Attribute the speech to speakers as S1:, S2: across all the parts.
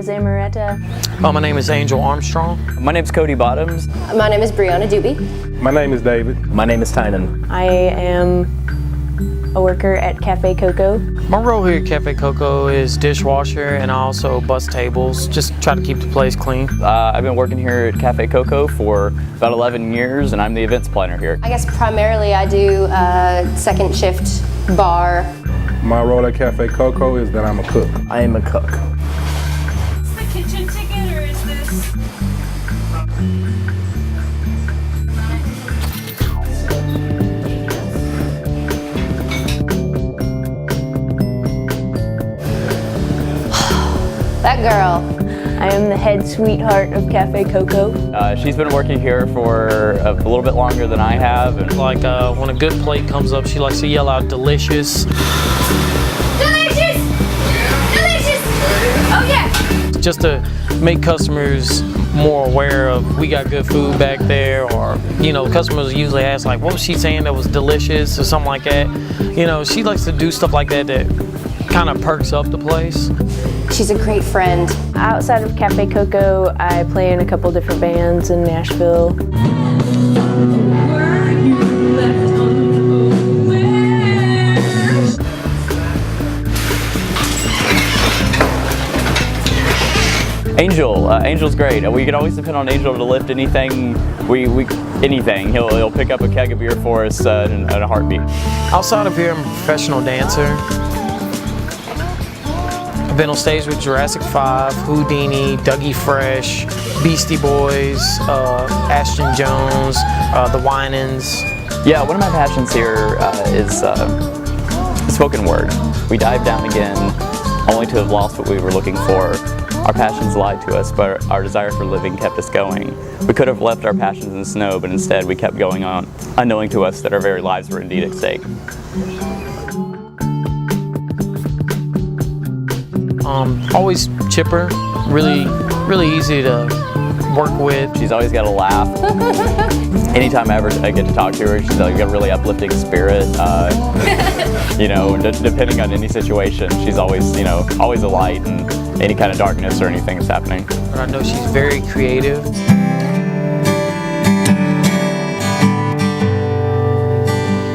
S1: Jose Moreta.
S2: My name is Angel Armstrong.
S3: My name's Cody Bottoms.
S4: My name is Brianna Doobie.
S5: My name is David.
S6: My name is Tynan.
S1: I am a worker at Cafe Coco.
S2: My role here at Cafe Coco is dishwasher, and I also bus tables, just try to keep the place clean.
S3: I've been working here at Cafe Coco for about 11 years, and I'm the events planner here.
S4: I guess primarily I do second shift bar.
S5: My role at Cafe Coco is that I'm a cook.
S6: I am a cook.
S7: Is this the kitchen ticket, or is this?
S4: That girl.
S1: I am the head sweetheart of Cafe Coco.
S3: She's been working here for a little bit longer than I have. And
S2: Like when a good plate comes up, she likes to yell out delicious.
S7: Delicious! Delicious! Oh yeah!
S2: Just to make customers more aware of we got good food back there, or customers usually ask like, what was she saying that was delicious or something like that. She likes to do stuff like that kind of perks up the place.
S4: She's a great friend.
S1: Outside of Cafe Coco, I play in a couple different bands in Nashville.
S3: Angel's great. We can always depend on Angel to lift anything. Anything. He'll pick up a keg of beer for us in a heartbeat.
S2: Outside of here, I'm a professional dancer. I've been on stage with Jurassic 5, Houdini, Dougie Fresh, Beastie Boys, Ashton Jones, the Winans.
S3: Yeah, one of my passions here is spoken word. We dive down again, only to have lost what we were looking for. Our passions lied to us, but our desire for living kept us going. We could have left our passions in the snow, but instead we kept going on, unknowing to us that our very lives were indeed at stake.
S2: Always chipper, really easy to work with.
S3: She's always got a laugh. Anytime I get to talk to her, she's got a really uplifting spirit. Depending on any situation, she's always a light in any kind of darkness or anything that's happening.
S2: But I know she's very creative.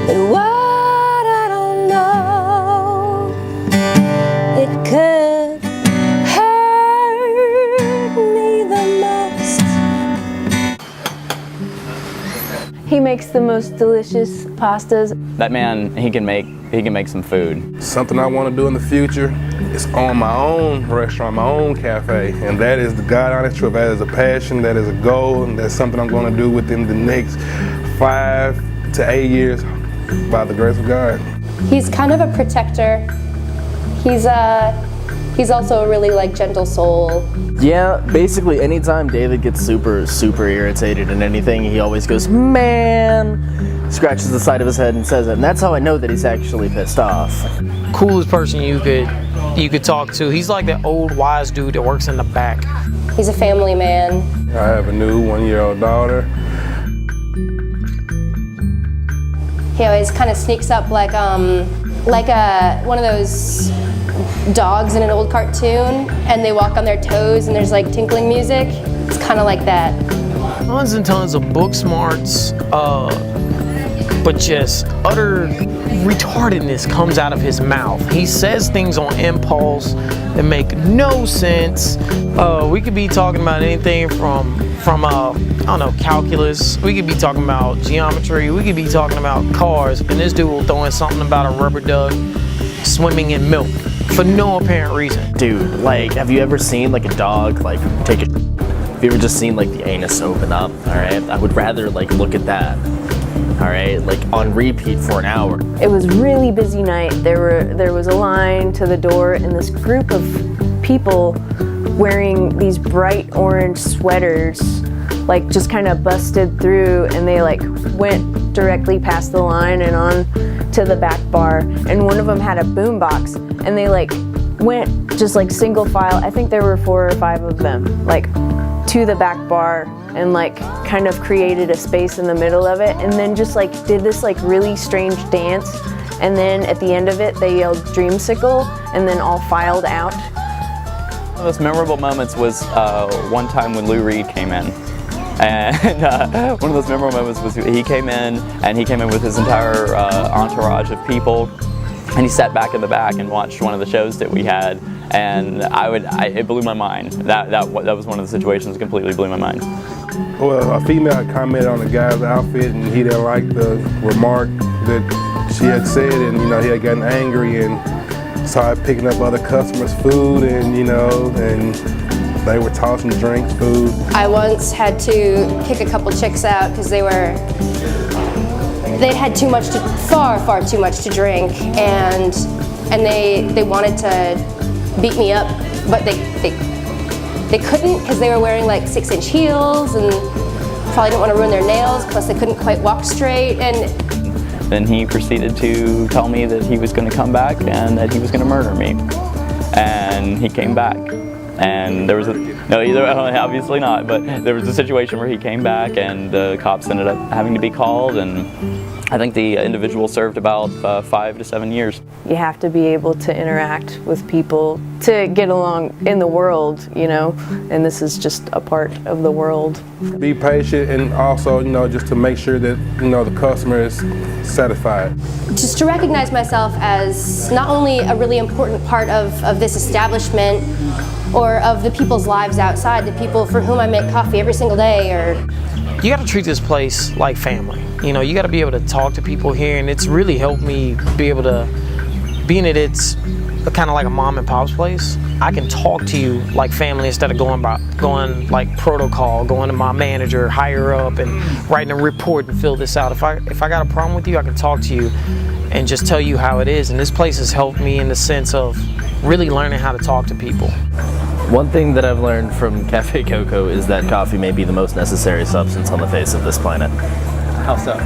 S1: But what I don't know, it could hurt me the most. He makes the most delicious pastas.
S3: That man, he can make some food.
S5: Something I want to do in the future is own my own restaurant, my own cafe, and that is the God honest truth. That is a passion, that is a goal, and that's something I'm going to do within the next 5 to 8 years by the grace of God.
S4: He's kind of a protector. He's also a really gentle soul.
S6: Yeah, basically anytime David gets super irritated in anything, he always goes, man, scratches the side of his head and says it, and that's how I know that he's actually pissed off.
S2: Coolest person you could talk to. He's like that old wise dude that works in the back.
S4: He's a family man.
S5: I have a new 1-year-old daughter.
S4: He always kind of sneaks up like one of those dogs in an old cartoon, and they walk on their toes and there's tinkling music. It's kind of like that.
S2: Tons and tons of book smarts, but just utter retardedness comes out of his mouth. He says things on impulse that make no sense. We could be talking about anything from calculus. We could be talking about geometry. We could be talking about cars, and this dude will throw in something about a rubber duck swimming in milk for no apparent reason.
S6: Dude, have you ever seen a dog take a have you ever just seen the anus open up? Alright, I would rather look at that. Alright, on repeat for an hour.
S1: It was a really busy night. There was a line to the door, and this group of people wearing these bright orange sweaters just kind of busted through, and they went directly past the line and on to the back bar, and one of them had a boombox, and they went just single file. I think there were 4 or 5 of them to the back bar, and kind of created a space in the middle of it, and then just did this really strange dance, and then at the end of it they yelled dreamsicle, and then all filed out.
S3: One of the most memorable moments was one time when Lou Reed came in. And one of those memorable moments was he came in with his entire entourage of people, and he sat back in the back and watched one of the shows that we had, and it blew my mind. That was one of the situations that completely blew my mind.
S5: Well, a female had commented on the guy's outfit, and he didn't like the remark that she had said, and he had gotten angry and started picking up other customers' food, and and they were tossing drinks, food.
S4: I once had to kick a couple chicks out because they had too much far too much to drink, and they wanted to beat me up, but they couldn't because they were wearing like 6-inch heels and probably didn't want to ruin their nails, plus they couldn't quite walk straight. And
S3: then he proceeded to tell me that he was going to come back and that he was going to murder me. And he came back. And there was obviously not, but there was a situation where he came back and the cops ended up having to be called, and I think the individual served about 5 to 7 years.
S1: You have to be able to interact with people to get along in the world, and this is just a part of the world.
S5: Be patient, and also, just to make sure that, the customer is satisfied.
S4: Just to recognize myself as not only a really important part of this establishment or of the people's lives outside, the people for whom I make coffee every single day.
S2: You got to treat this place like family. You got to be able to talk to people here, and it's really helped me be able to, being that it's kind of like a mom and pop's place, I can talk to you like family instead of going like protocol, going to my manager higher up and writing a report and fill this out. If I got a problem with you, I can talk to you and just tell you how it is. And this place has helped me in the sense of really learning how to talk to people.
S6: One thing that I've learned from Cafe Coco is that coffee may be the most necessary substance on the face of this planet.
S3: How so?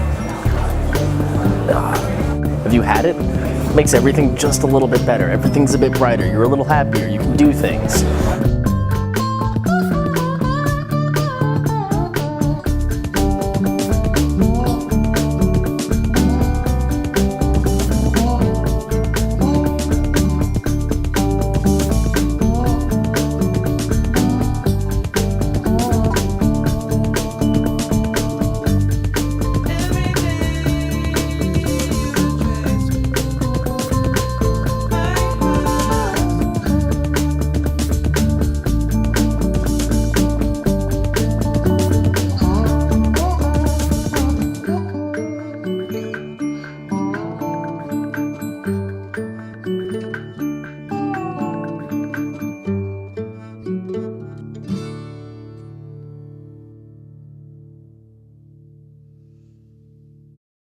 S6: Have you had it? It makes everything just a little bit better. Everything's a bit brighter. You're a little happier. You can do things.